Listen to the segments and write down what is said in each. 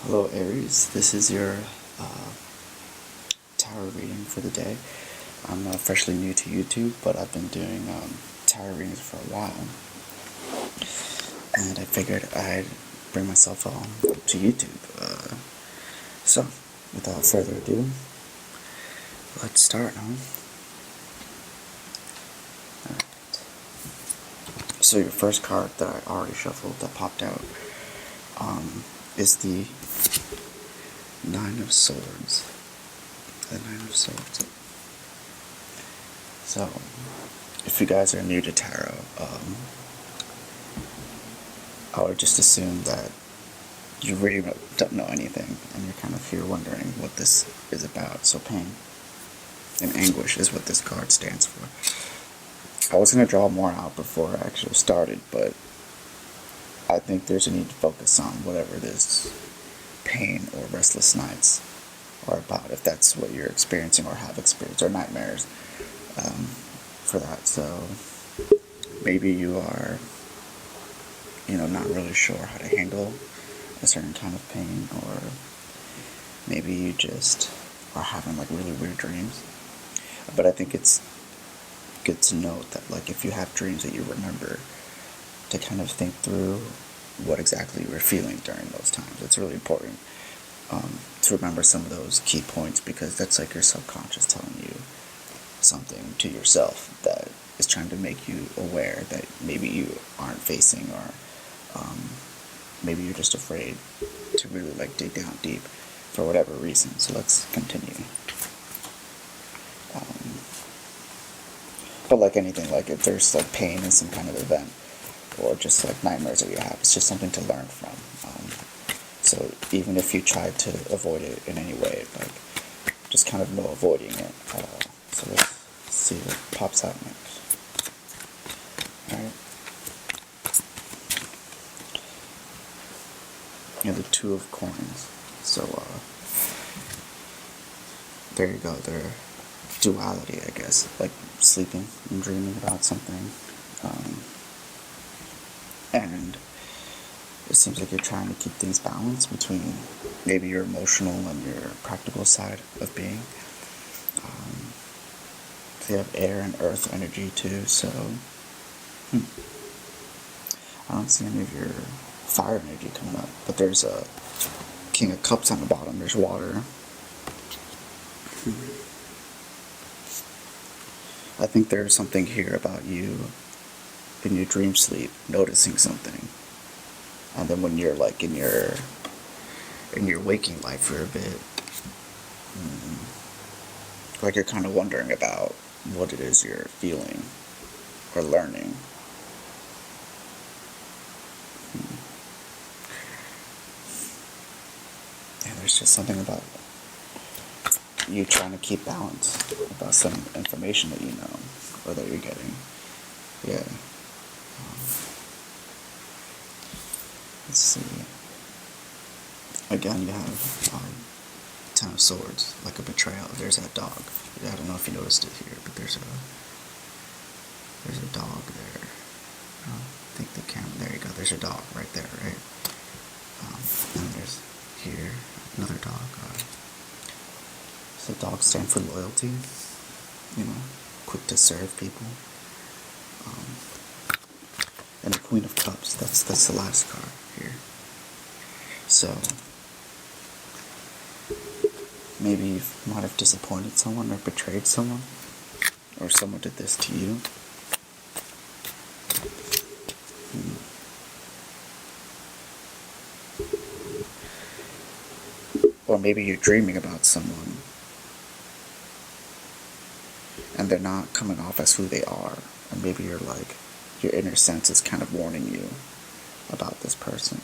Hello Aries, this is your tarot reading for the day. I'm freshly new to YouTube, but I've been doing tarot readings for a while, and I figured I'd bring myself on to YouTube. So, without further ado, let's start, huh? Alright. So your first card that I already shuffled that popped out is the Nine of Swords. The Nine of Swords. So, if you guys are new to tarot, I would just assume that you really don't know anything, and you're kind of here wondering what this is about. So pain and anguish is what this card stands for. I was going to draw more out before I actually started, but I think there's a need to focus on whatever this pain or restless nights are about, if that's what you're experiencing or have experienced, or nightmares for that. So maybe you are, not really sure how to handle a certain kind of pain, or maybe you just are having like really weird dreams. But I think it's good to note that, like, if you have dreams that you remember, to kind of think through what exactly you were feeling during those times. It's really important to remember some of those key points, because that's like your subconscious telling you something to yourself that is trying to make you aware that maybe you aren't facing, or maybe you're just afraid to really like dig down deep for whatever reason. So let's continue. But like anything, like if there's like pain in some kind of event, or just like nightmares that you have, it's just something to learn from. So even if you try to avoid it in any way, like, just kind of no avoiding it at all. So let's see what pops out next. Alright. The Two of Coins. So there you go. Their duality, I guess, like sleeping and dreaming about something, and it seems like you're trying to keep things balanced between maybe your emotional and your practical side of being. They have air and earth energy too, so I don't see any of your fire energy coming up, but there's a King of Cups on the bottom. There's water. I think there's something here about you in your dream sleep noticing something, and then when you're like in your waking life for a bit, like you're kind of wondering about what it is you're feeling or learning. Yeah, there's just something about you trying to keep balance about some information that you know, or that you're getting. Yeah. Let's see. Again, you have Ten of Swords, like a betrayal. There's that dog. I don't know if you noticed it here, but there's a dog there. I think the camera. There you go. There's a dog right there, right? And there's here another dog. So dogs stand for loyalty. Quick to serve people. And the Queen of Cups. That's the last card here. So maybe you might have disappointed someone or betrayed someone, or someone did this to you. Or maybe you're dreaming about someone and they're not coming off as who they are, and maybe you're like, your inner sense is kind of warning you about this person.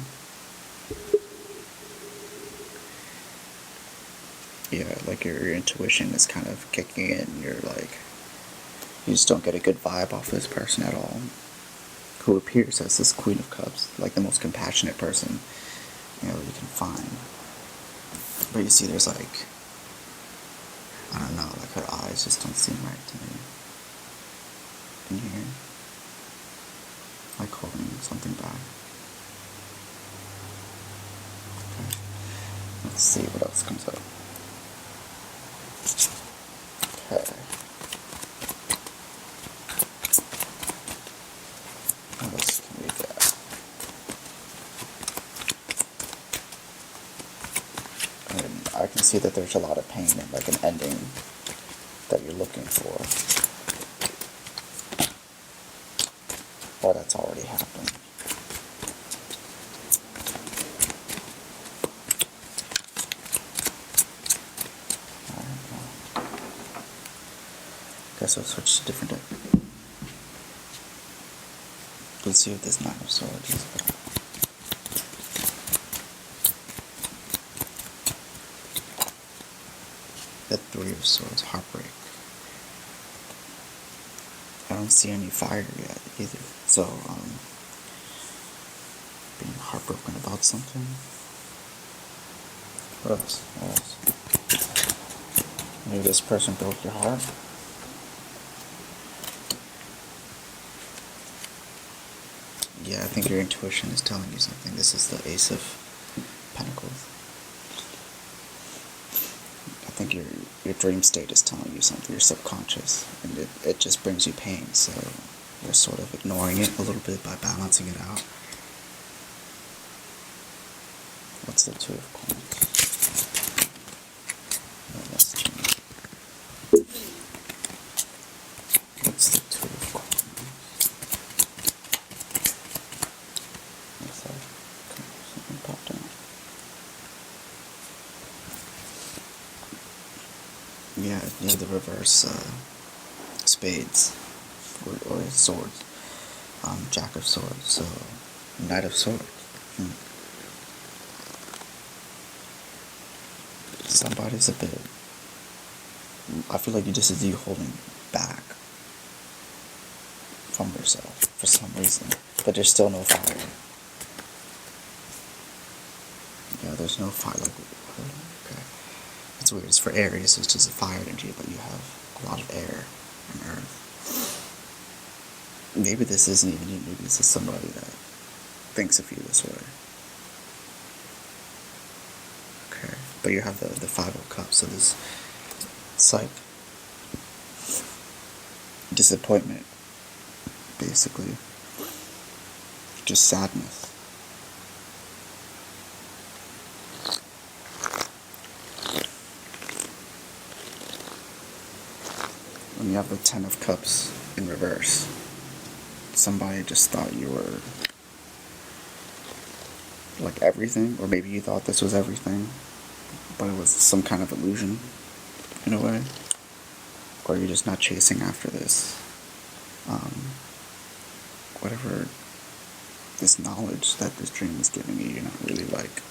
Yeah, like your intuition is kind of kicking in. You're like, you just don't get a good vibe off this person at all, who appears as this Queen of Cups, like the most compassionate person you can find. But you see, there's like, I don't know, like her eyes just don't seem right to me. In here, like holding something back. Okay. Let's see what else comes up. Okay. What else can we get? And I can see that there's a lot of pain and like an ending that you're looking for. Or that's already happened. Guess I'll switch to different deck. Let's see what this Nine of Swords is about. The Three of Swords, heartbreak. I don't see any fire yet either. So, being heartbroken about something. What else? What else? Maybe this person broke your heart. Yeah, I think your intuition is telling you something. This is the Ace of Pentacles. I think your dream state is telling you something, your subconscious, and it just brings you pain, so you're sort of ignoring it a little bit by balancing it out. What's the Two of Coins? Oh, let's change. What's the Two of Coins? Something popped out. Yeah, you have the reverse spades or swords. Jack of Swords, so Knight of Swords. Somebody's a bit. I feel like this is you holding back from yourself for some reason, but there's still no fire. Yeah, there's no fire. Like, okay, it's weird. It's for Aries, which is a fire energy, but you have a lot of air and earth. Maybe this isn't even you. Maybe this is somebody that thinks of you this way. Okay, but you have the Five of Cups, so this it's like disappointment, basically, just sadness. When you have the Ten of Cups in reverse, somebody just thought you were like everything, or maybe you thought this was everything, but it was some kind of illusion, in a way. Or you're just not chasing after this, whatever, this knowledge that this dream is giving you, you're not really, like,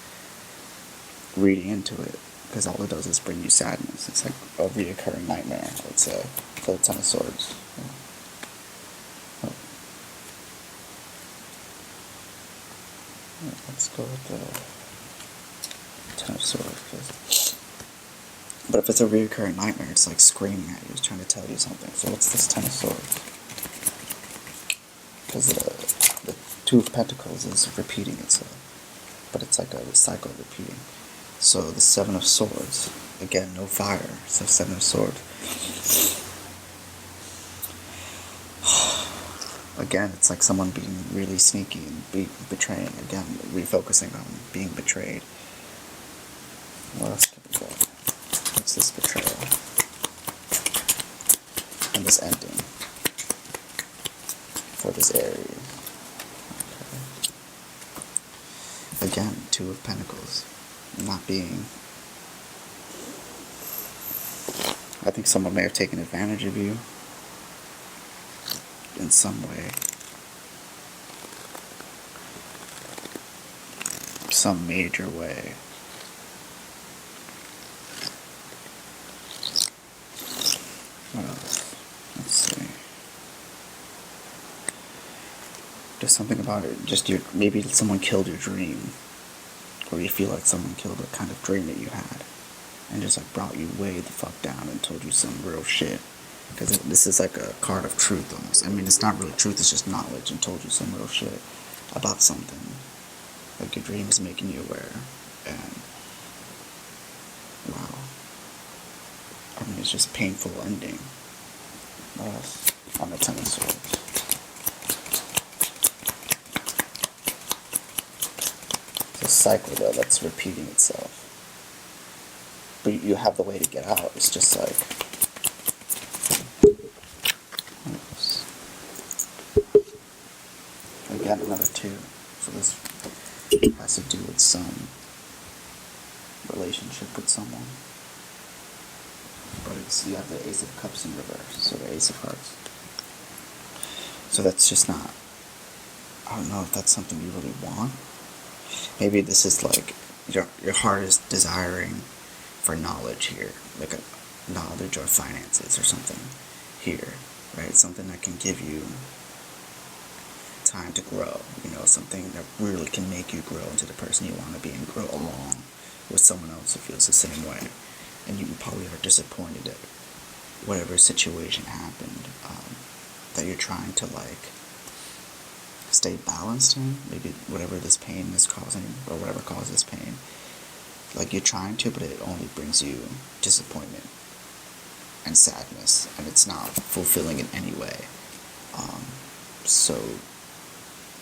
reading into it, because all it does is bring you sadness. It's like a reoccurring nightmare, I would say, for the Ten of Swords. Yeah. Let's go with the Ten of Swords. But if it's a recurring nightmare, it's like screaming at you, it's trying to tell you something. So what's this Ten of Swords? Because the Two of Pentacles is repeating itself, but it's like a cycle repeating. So the Seven of Swords, again, no fire, so Seven of Swords. Again, it's like someone being really sneaky and betraying. Again, refocusing on being betrayed. What else can we get? What's this betrayal? And this ending for this Aries. Okay. Again, Two of Pentacles. Not being. I think someone may have taken advantage of you in some way, some major way. What else? Let's see. Just something about it. Just maybe someone killed your dream, or you feel like someone killed a kind of dream that you had, and just like brought you way the fuck down and told you some real shit. Because this is like a card of truth almost. I mean, it's not really truth, it's just knowledge, and told you some real shit about something. Like your dream is making you aware. And coming is just painful ending. What else? On the Ten of Swords. It's a cycle, though, that's repeating itself. But you have the way to get out. It's just like... Again, another 2. So this has to do with some relationship with someone. But it's, you have the Ace of Cups in reverse, so the Ace of Hearts. So that's just not... I don't know if that's something you really want. Maybe this is like your heart is desiring for knowledge here, like a knowledge or finances or something here, right? Something that can give you time to grow, something that really can make you grow into the person you want to be and grow along with someone else who feels the same way. And you probably are disappointed at whatever situation happened, that you're trying to stay balanced in, maybe whatever this pain is causing, or whatever causes pain. You're trying to, but it only brings you disappointment and sadness, and it's not fulfilling in any way. So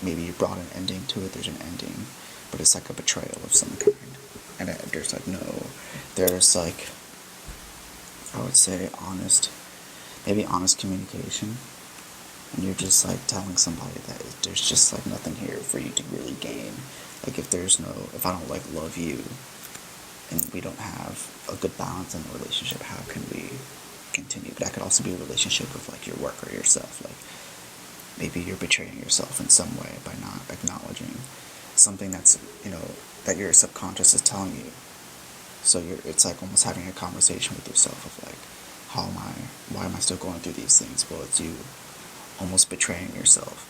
maybe you brought an ending to it, there's an ending, but it's like a betrayal of some kind. And there's I would say honest communication. And you're just telling somebody that there's just nothing here for you to really gain. If I don't love you, and we don't have a good balance in the relationship, how can we continue? But that could also be a relationship with your work or yourself. Maybe you're betraying yourself in some way by not acknowledging something that's, that your subconscious is telling you. So it's almost having a conversation with yourself of why am I still going through these things? Well, it's you almost betraying yourself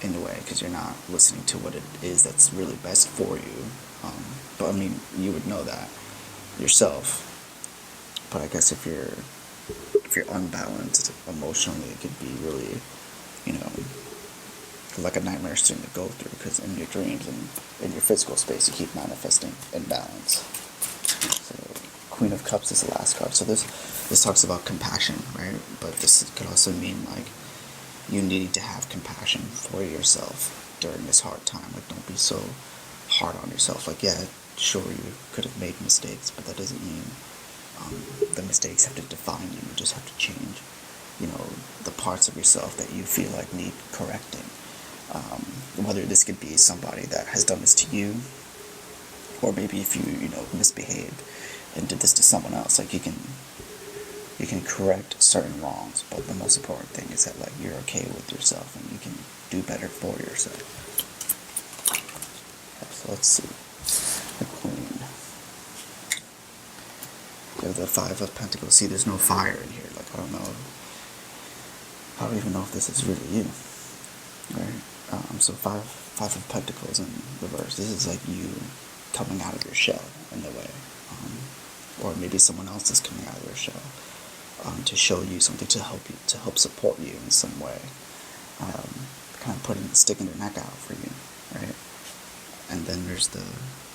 in a way, because you're not listening to what it is that's really best for you. But you would know that yourself. But I guess if you're unbalanced emotionally, it could be really, like a nightmare thing to go through, because in your dreams and in your physical space, you keep manifesting imbalance. So Queen of Cups is the last card. So this talks about compassion, right? But this could also mean you need to have compassion for yourself during this hard time. Don't be so hard on yourself. Yeah, sure, you could have made mistakes, but that doesn't mean the mistakes have to define you. You just have to change, the parts of yourself that you feel need correcting. Whether this could be somebody that has done this to you, or maybe if you, misbehaved and did this to someone else, you can correct certain wrongs, but the most important thing is that you're okay with yourself and you can do better for yourself. So let's see. The Queen. You have the Five of Pentacles. See, there's no fire in here. I don't know. I don't even know if this is really you. Right? So five of Pentacles in reverse. This is you coming out of your shell in a way. Or maybe someone else is coming out of their shell. To show you something, to help support you in some way, kind of sticking their neck out for you, right? And then there's the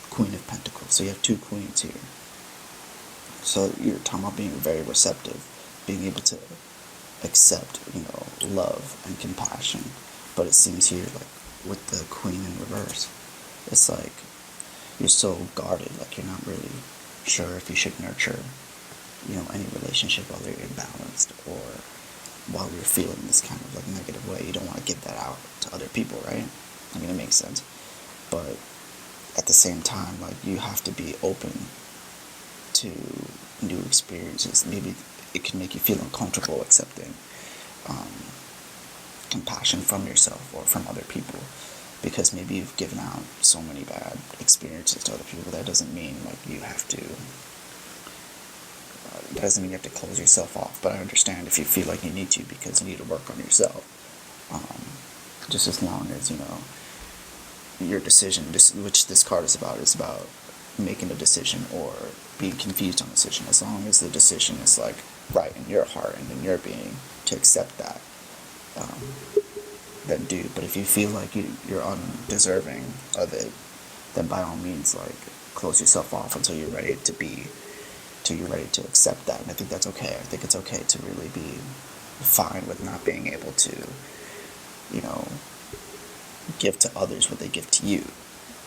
Queen of Pentacles. So you have 2 queens here. So you're talking about being very receptive, being able to accept, love and compassion. But it seems here, with the Queen in reverse, it's you're so guarded, you're not really sure if you should nurture any relationship while you're imbalanced, or while you're feeling this kind of negative way. You don't want to give that out to other people, right? It makes sense. But at the same time, you have to be open to new experiences. Maybe it can make you feel uncomfortable accepting compassion from yourself or from other people, because maybe you've given out so many bad experiences to other people. That doesn't mean you have to That doesn't mean you have to close yourself off, but I understand if you feel like you need to, because you need to work on yourself. Just as long as, your decision, which this card is about making a decision or being confused on a decision. As long as the decision is right in your heart and in your being to accept that, then do. But if you feel you're undeserving of it, then by all means, close yourself off until you're ready to be till you're ready to accept that. And I think that's okay. I think it's okay to really be fine with not being able to, you know, give to others what they give to you.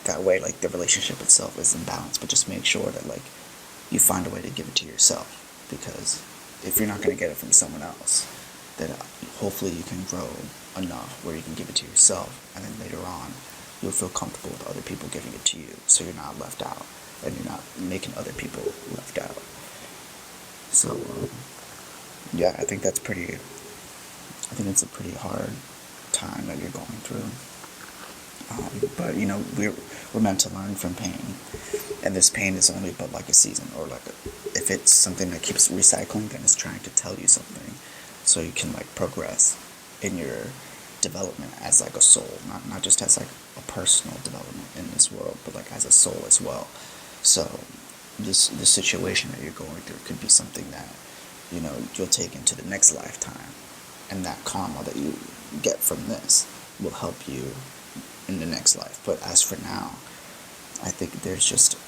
That way, like, the relationship itself is in balance, but just make sure that, like, you find a way to give it to yourself, because if you're not going to get it from someone else, then hopefully you can grow enough where you can give it to yourself, and then later on you'll feel comfortable with other people giving it to you, so you're not left out, and you're not making other people left out. So yeah, I think it's a pretty hard time that you're going through. But you know, we're meant to learn from pain, and this pain is only but like a season, or like if it's something that keeps recycling, then it's trying to tell you something, so you can like progress in your development as like a soul, not just as like a personal development in this world, but like as a soul as well. So the situation that you're going through could be something that, you know, you'll take into the next lifetime, and that karma that you get from this will help you in the next life. But as for now, I think there's just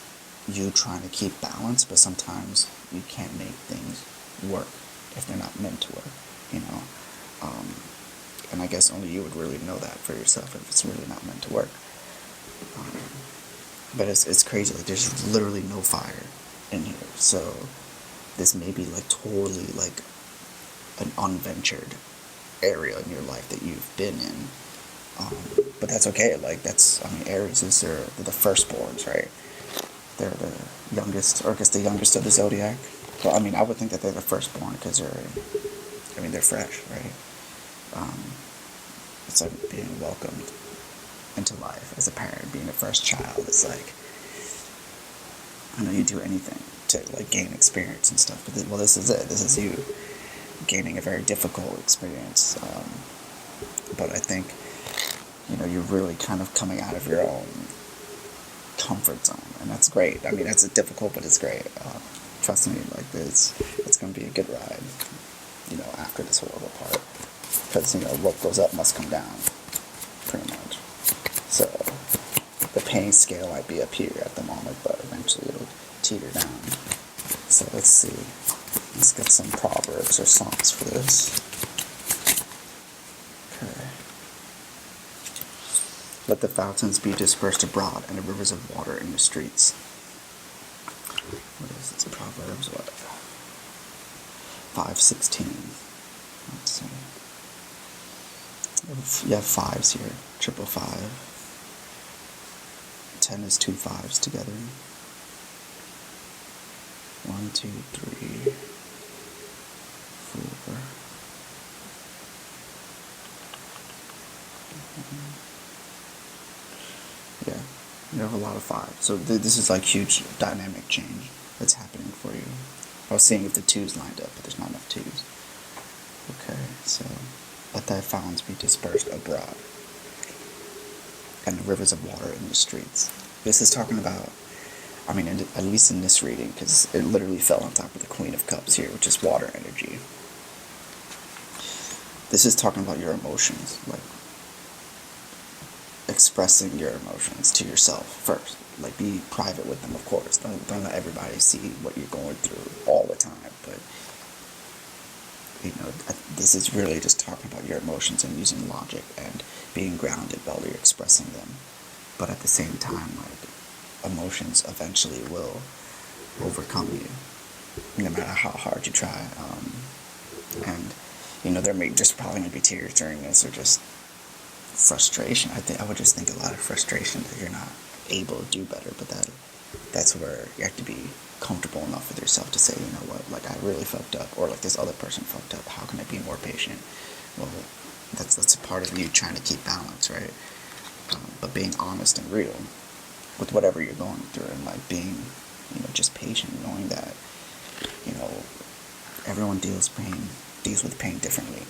you trying to keep balance, but sometimes you can't make things work if they're not meant to work, you know. And I guess only you would really know that for yourself if it's really not meant to work. But it's crazy. Like, there's literally no fire in here, so this may be like totally like an unventured area in your life that you've been in. But that's okay. Like, Aries is they're the firstborns, right? They're the youngest, or I guess the youngest of the zodiac. Well, I mean, I would think that they're the firstborn because they're fresh, right? It's like being welcomed into life as a parent, being the first child. It's like, I know you do anything to like gain experience and stuff, but this is it. This is you gaining a very difficult experience. But I think, you know, you're really kind of coming out of your own comfort zone, and that's great. I mean, that's difficult, but it's great. Trust me, like, it's going to be a good ride, you know, after this horrible part, because, you know, what goes up must come down, pretty much. So the pain scale might be up here at the moment, but eventually it'll teeter down. So let's see. Let's get some proverbs or songs for this. Okay. Let the fountains be dispersed abroad, and the rivers of water in the streets. What is this? Proverbs, what? 5:16. Let's see. You have fives here. 555. 10 is 2 5s together. 1, 2, 3, 4. Yeah, you have a lot of 5. So this is like huge dynamic change that's happening for you. I was seeing if the 2's lined up, but there's not enough 2's. Okay, so let thy fountains be dispersed abroad, and the rivers of water in the streets. This is talking about, I mean, at least in this reading, because it literally fell on top of the Queen of Cups here, which is water energy. This is talking about your emotions, like expressing your emotions to yourself first. Like, be private with them, of course. Don't let everybody see what you're going through all the time. But, you know, this is really just talking about your emotions and using logic and being grounded while you're expressing them. But at the same time, like, emotions eventually will overcome you, no matter how hard you try. And, you know, there may just probably going to be tears during this, or just frustration. I would just think a lot of frustration that you're not able to do better, but that's where you have to be comfortable enough with yourself to say, you know what, like, I really fucked up, or like this other person fucked up. How can I be more patient? Well, that's a part of you trying to keep balance, right? But being honest and real with whatever you're going through, and like being, you know, just patient, knowing that, you know, everyone deals with pain differently.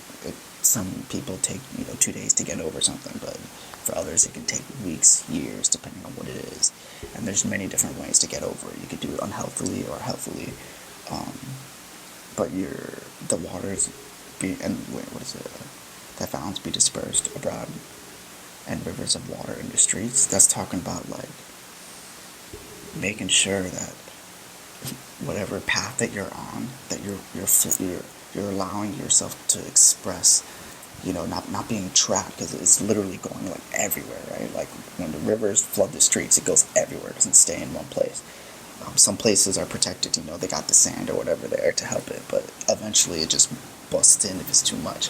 Some people take, you know, 2 days to get over something, but for others it can take weeks, years, depending on what it is. And there's many different ways to get over it. You could do it unhealthily or healthily. But the waters that fountains be dispersed abroad, and rivers of water in the streets. That's talking about, like, making sure that whatever path that you're on, that you're allowing yourself to express, not being trapped, because it's literally going like everywhere, right? Like when the rivers flood the streets, it goes everywhere. It doesn't stay in one place. Some places are protected, they got the sand or whatever there to help it, but eventually it just busts in if it's too much.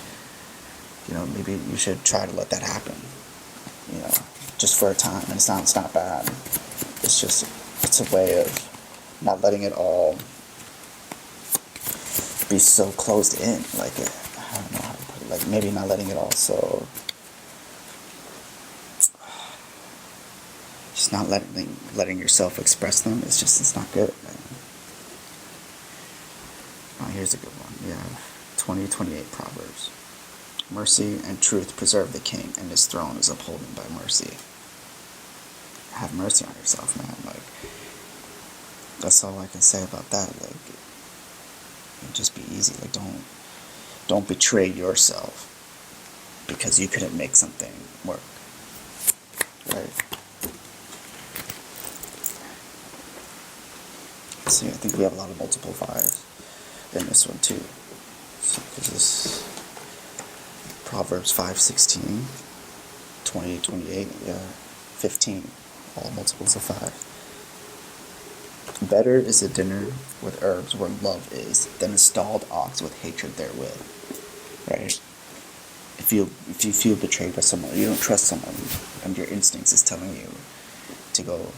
Maybe you should try to let that happen, just for a time. And it's not bad. It's a way of not letting it all be so closed in. Like, I don't know how to put it. Like, maybe not letting it all so, just not letting yourself express them. It's not good. Here's a good one. We have 20:28 Proverbs. Mercy and truth preserve the king, and his throne is upholden by mercy. Have mercy on yourself, man. Like, that's all I can say about that. Like, just be easy. Like, don't betray yourself because you couldn't make something work, right? See, I think we have a lot of multiple fives in this one too. So, because this Proverbs 5:16, 20:28, 15, all multiples of 5. Better is a dinner with herbs where love is than a stalled ox with hatred therewith. Right? If you feel betrayed by someone, you don't trust someone, and your instincts is telling you to go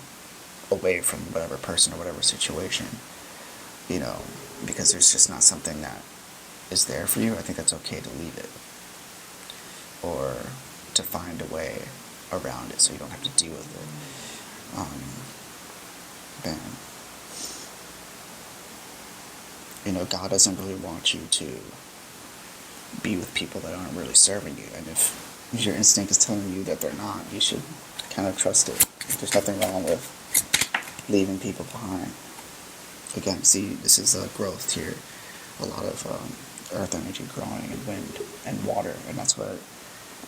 away from whatever person or whatever situation, because there's just not something that is there for you, I think that's okay to leave it. Or to find a way around it so you don't have to deal with it. God doesn't really want you to be with people that aren't really serving you. And if your instinct is telling you that they're not, you should kind of trust it. There's nothing wrong with leaving people behind. Again, see, this is growth here. A lot of earth energy growing, and wind and water, and that's what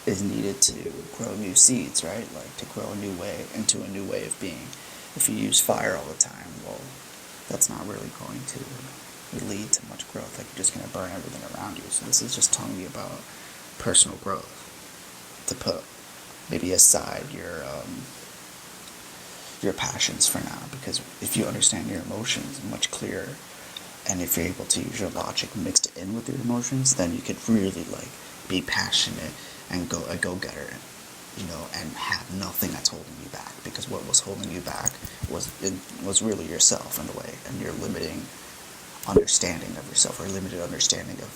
is needed to grow new seeds, right? Like, to grow a new way into a new way of being. If you use fire all the time, well, that's not really going to lead to much growth. Like, you're just going to burn everything around you. So this is just telling you about personal growth. To put maybe aside your passions for now, because if you understand your emotions much clearer, and if you're able to use your logic mixed in with your emotions, then you could really be passionate and go a go-getter, and have nothing that's holding you back. Because what was holding you back was really yourself in a way, and your limiting understanding of yourself, or limited understanding of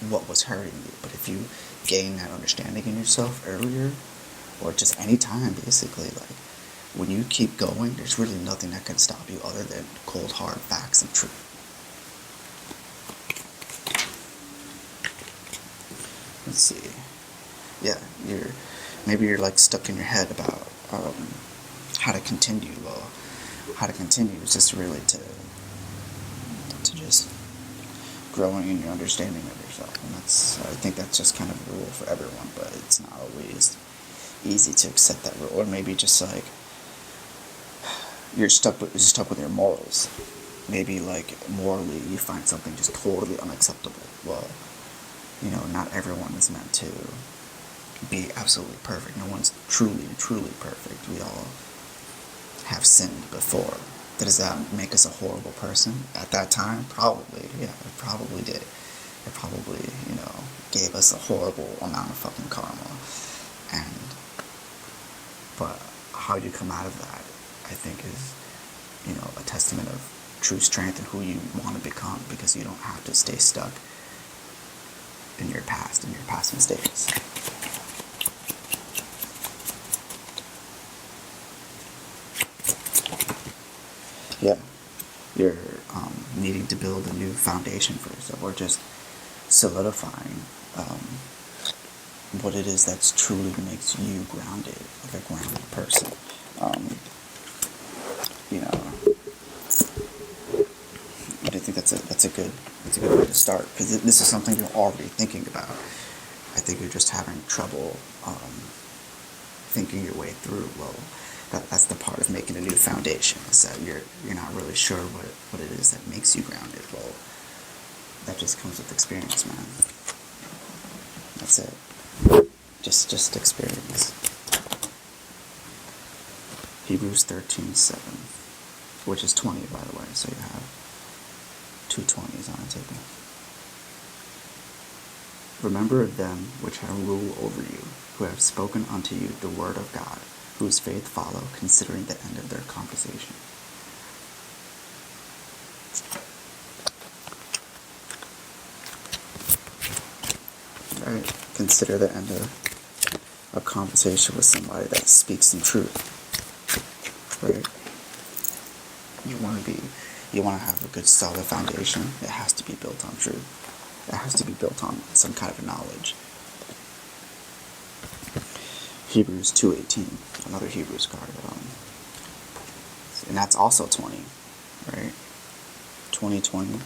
what was hurting you. But if you gain that understanding in yourself earlier, or just any time, basically, when you keep going, there's really nothing that can stop you other than cold, hard facts and truth. Let's see. Yeah, maybe you're stuck in your head about how to continue. Well, how to continue is just really to just growing in your understanding of yourself, and I think that's just kind of a rule for everyone. But it's not always easy to accept that rule, or maybe just you're stuck with your morals. Maybe morally you find something just totally unacceptable. Well, not everyone is meant to be absolutely perfect. No one's truly perfect. We all have sinned before. Does that make us a horrible person at that time? Probably. Yeah, it probably did. It probably, gave us a horrible amount of fucking karma. But how you come out of that, I think, is, a testament of true strength and who you want to become, because you don't have to stay stuck in your past mistakes. Yeah, you're needing to build a new foundation for yourself, or just solidifying what it is that's truly makes you grounded, like a grounded person. But I think that's a good way to start, because this is something you're already thinking about. I think you're just having trouble thinking your way through. Well, That's the part of making a new foundation, is that you're not really sure what it is that makes you grounded. Well, that just comes with experience, man. That's it. Just experience. Hebrews 13:7, which is 20, by the way, so you have 2 20s on a table. Remember them which have rule over you, who have spoken unto you the word of God, whose faith follow, considering the end of their conversation. Right? Consider the end of a conversation with somebody that speaks some truth. Right? You want to have a good solid foundation. It has to be built on truth. It has to be built on some kind of knowledge. Hebrews 2:18, another Hebrews card. And that's also 20, right? 20, 20.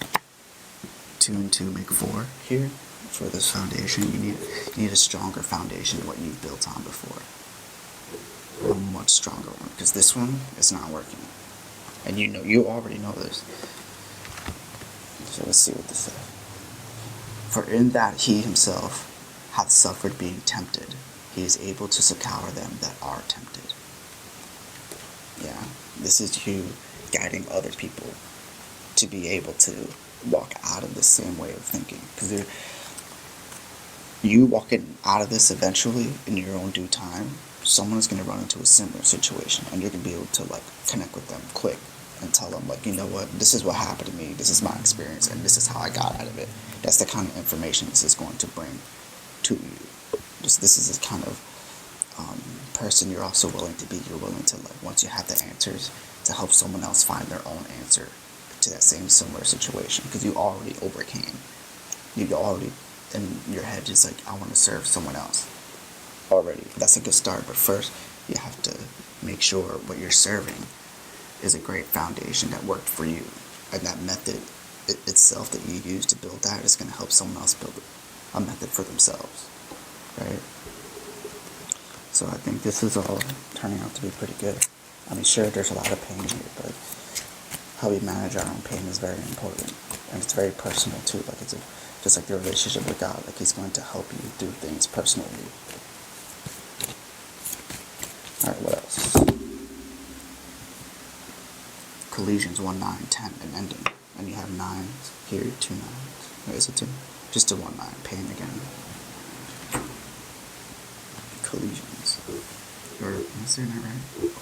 2 and 2 make 4 here. For this foundation, you need a stronger foundation than what you've built on before. A much stronger one, because this one is not working. And you already know this. So let's see what this says. For in that he himself hath suffered being tempted, he is able to succor them that are tempted. Yeah, this is you guiding other people to be able to walk out of the same way of thinking. Because you walking out of this eventually in your own due time, someone is going to run into a similar situation, and you're going to be able to connect with them quick and tell them, you know what, this is what happened to me, this is my experience, and this is how I got out of it. That's the kind of information this is going to bring to you. This is the kind of person you're also willing to be. You're willing to, once you have the answers, to help someone else find their own answer to that same similar situation, because you already overcame. You already, in your head, just I want to serve someone else already. That's a good start, but first you have to make sure what you're serving is a great foundation that worked for you, and that method itself that you use to build that is going to help someone else build a method for themselves, right? So I think this is all turning out to be pretty good. I mean, sure, there's a lot of pain here, but how we manage our own pain is very important, and it's very personal too. It's just like the relationship with God. He's going to help you do things personally. All right, what else? Colossians 1, 9, 10, and ending. And you have 9s here, 2 9s. Wait, is it 2? Just a 1 9. Pain again. Colossians. Or, am I saying that right?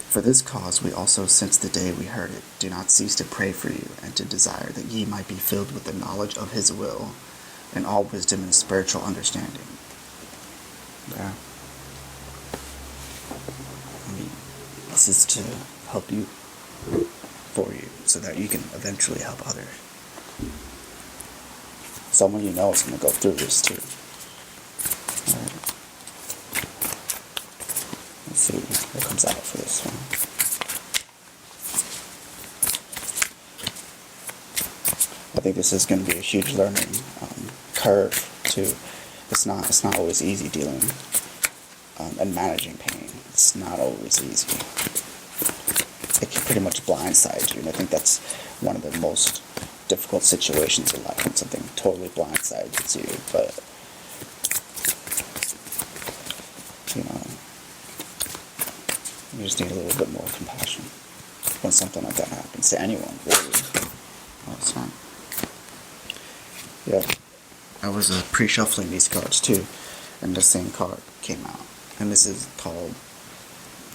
For this cause we also, since the day we heard it, do not cease to pray for you, and to desire that ye might be filled with the knowledge of his will, and all wisdom and spiritual understanding. Yeah. I mean, this is to help you, for you, so that you can eventually help others. Someone you know is going to go through this too. Alright. Let's see what comes out for this one. I think this is going to be a huge learning curve too. It's not always easy dealing and managing pain. It's not always easy. It can pretty much blindside you, and I think that's one of the most difficult situations in life, when something totally blindsides you. But you just need a little bit more compassion when something like that happens to anyone, really. All the time. Yeah, I was pre-shuffling these cards too, and the same card came out, and this is called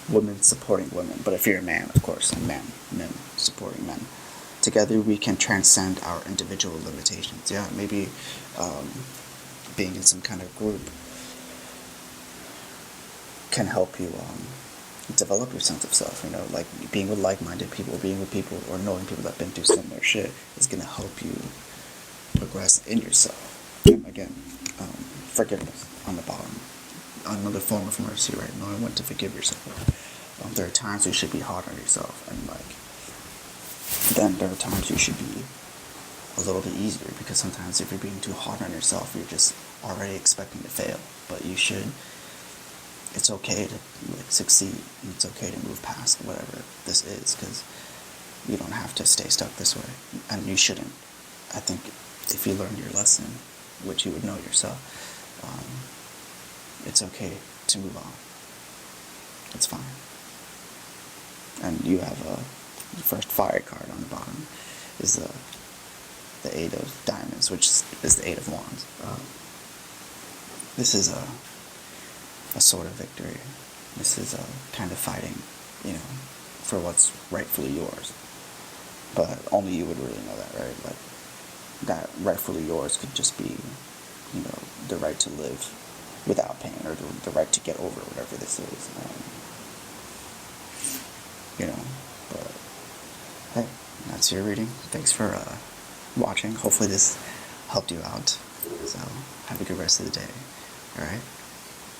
Women Supporting Women. But if you're a man, of course, men supporting men. Together we can transcend our individual limitations. Yeah, maybe being in some kind of group can help you develop your sense of self. Being with like-minded people, being with people, or knowing people that have been through similar shit is going to help you progress in yourself. And again, forgiveness on the bottom. Another form of mercy, right? Knowing when to forgive yourself. There are times you should be hard on yourself, and then there are times you should be a little bit easier, because sometimes if you're being too hard on yourself, you're just already expecting to fail. But you should it's okay to like succeed, and it's okay to move past whatever this is, because you don't have to stay stuck this way, and you shouldn't. I think if you learned your lesson, which you would know yourself, it's okay to move on. It's fine. And you have the first fire card on the bottom is the Eight of Diamonds, which is the Eight of Wands. This is a sort of victory. This is kind of fighting, for what's rightfully yours. But only you would really know that, right? Like, that rightfully yours could just be, the right to live without pain, or the right to get over whatever this is. But hey, that's your reading. Thanks for watching. Hopefully this helped you out. So have a good rest of the day. All right.